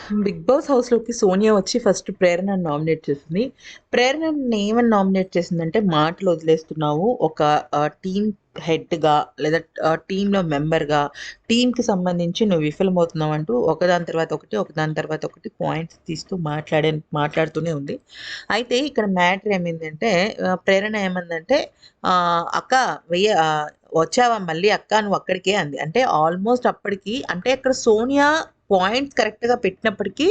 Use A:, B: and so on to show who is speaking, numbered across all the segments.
A: Big boss హౌస్‌లోకి సోనియా వచ్చి first ప్రేరణని nominate చేసింది. ప్రేరణని ఏమని నామినేట్ చేసిందంటే, "మాటలు వదిలేస్తున్నావు. ఒక టీమ్ హెడ్‌గా లేదా టీమ్‌లో మెంబర్‌గా, టీమ్‌కి సంబంధించి నువ్వు విఫలమవుతున్నావు" అంటూ ఒకదాని తర్వాత ఒకటి, ఒకదాని తర్వాత ఒకటి పాయింట్స్ తీస్తూ మాట్లాడుతూనే ఉంది. అయితే ఇక్కడ మ్యాటర్ ఏమైందంటే ప్రేరణ ఏమందంటే "అక్క వచ్చావా మళ్ళీ అక్క నువ్వు అక్కడికే" అంది. అంటే ఆల్మోస్ట్ అప్పటికి అంటే అక్కడ సోనియా పాయింట్స్ కరెక్ట్‌గా పెట్టినప్పటికీ,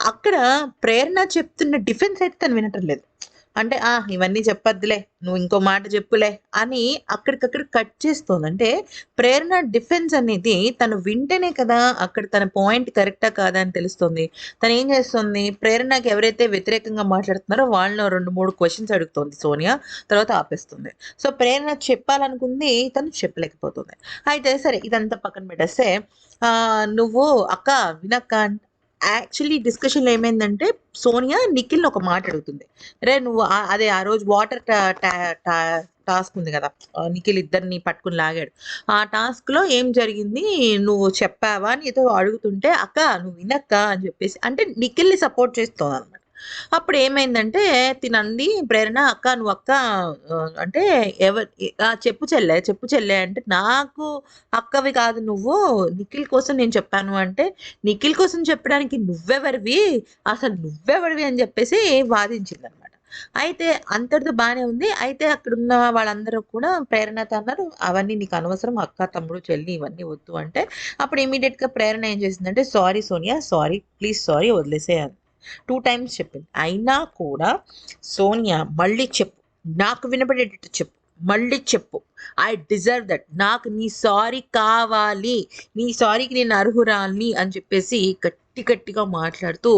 A: అక్కడ ప్రేరణ చెప్తున్న డిఫెన్స్ అయితే తను వినటం లేదు. అంటే ఇవన్నీ చెప్పొద్దులే, నువ్వు ఇంకో మాట చెప్పులే అని అక్కడికక్కడ కట్ చేస్తోంది. అంటే ప్రేరణ డిఫెన్స్ అనేది తను వింటేనే కదా అక్కడ తన పాయింట్ కరెక్టా కాదా అని తెలుస్తుంది. తనేం చేస్తుంది, ప్రేరణకి ఎవరైతే వ్యతిరేకంగా మాట్లాడుతున్నారో వాళ్ళని 2, 3 క్వెషన్స్ అడుగుతోంది సోనియా. తర్వాత ఆపేస్తుంది. సో, ప్రేరణ చెప్పాలనుకుంది తను చెప్పలేకపోతుంది. అయితే సరే ఇదంతా పక్కన పెట్టేస్తే నువ్వు అక్క వినక్క యాక్చువల్లీ డిస్కషన్‌లో ఏమైందంటే సోనియా నిఖిల్‌ని ఒక మాట అడుగుతుంది. "రేయ్! నువ్వు అదే ఆ రోజు వాటర్ టా టా టా టాస్క్ ఉంది గదా! నిఖిల్ ఇద్దరిని పట్టుకొని లాగాడు. ఆ టాస్క్‌లో ఏం జరిగింది? నువ్వు చెప్పావా?" అని ఏదో అడుగుతుంటే, "అక్క నువ్వు వినక్క" అని చెప్పేసి అంటే నిఖిల్‌ని సపోర్ట్ చేస్తోందనమాట. అప్పుడు ఏమైందంటే తినంది ప్రేరణ, "అక్క నువ్వు అక్క అంటే చెప్పు చెల్లె, చెప్పు చెల్లె" అంటే, "నాకు అక్కవి కాదు నువ్వు. నిఖిల్ కోసం నేను చెప్పాను" అంటే, "నిఖిల్ కోసం చెప్పడానికి నువ్వెవరివి? అసలు నువ్వెవడివి" అని చెప్పేసి వాదించిందనమాట. అయితే అంతటితో బానే ఉంది. అయితే అక్కడున్న వాళ్ళందరూ కూడా ప్రేరణతో అన్నారు, "అవన్నీ నీకు అనవసరం. అక్క, తమ్ముడు, చెల్లి ఇవన్నీ వద్దు" అంటే, అప్పుడు ఇమ్మీడియేట్‌గా ప్రేరణ ఏం చేసిందంటే, "sorry Sonia, sorry. Please sorry వదిలేసేయి" అంది. 2 టైమ్స్ చెప్పింది. అయినా కూడా సోనియా మళ్ళీ చెప్పు. నాకు వినపడేటట్టు చెప్పు. మళ్ళీ చెప్పు. I deserve that. నాకు నీ సారీ కావాలి. నీ సారీకి నేను అర్హురాలిని అని చెప్పేసి గట్టిగా మాట్లాడుతూ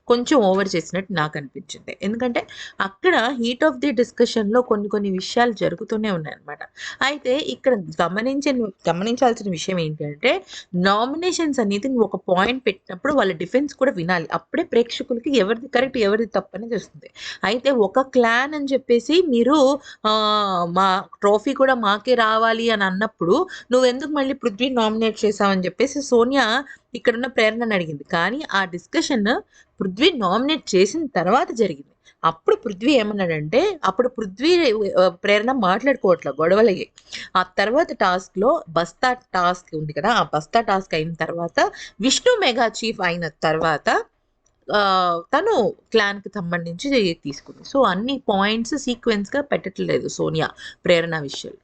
A: కొంచెం ఓవర్ చేసినట్టు నాకనిపించింది. ఎందుకంటే అక్కడ హీట్ ఆఫ్ ది డిస్కషన్‌లో కొన్ని విషయాలు జరుగుతూనే ఉన్నాయన్నమాట. అయితే ఇక్కడ గమనించాల్సిన విషయం ఏంటి అంటే నామినేషన్స్ అనేది నువ్వు ఒక పాయింట్ పెట్టినప్పుడు వాళ్ళ డిఫెన్స్ కూడా వినాలి. అప్పుడే ప్రేక్షకులకి ఎవరిది కరెక్ట్, ఎవరిది తప్పని తెలుస్తుంది. అయితే ఒక క్లాన్ అని చెప్పేసి మీరు మా ట్రోఫీ కూడా మాకే రావాలి అని అన్నప్పుడు, నువ్వెందుకు మళ్ళీ పృథ్వీని నామినేట్ చేసావని చెప్పేసి సోనియా ఇక్కడున్న ప్రేరణని అడిగింది. కానీ ఆ డిస్కషన్ పృథ్వీ నామినేట్ చేసిన తర్వాత జరిగింది. అప్పుడు పృథ్వీ ఏమన్నాడంటే, అప్పుడు పృథ్వీ ప్రేరణ మాట్లాడుకోవట్ల గొడవలయ్యాయి. ఆ తర్వాత టాస్క్‌లో బస్తా టాస్క్ ఉంది కదా! ఆ బస్తా టాస్క్ అయిన తర్వాత విష్ణు మెగా చీఫ్ అయిన తర్వాత తను క్లాన్‌కి సంబంధించి తీసుకుంది. సో, అన్ని పాయింట్స్ సీక్వెన్స్‌గా పెట్టట్లేదు సోనియా ప్రేరణ విషయాలు.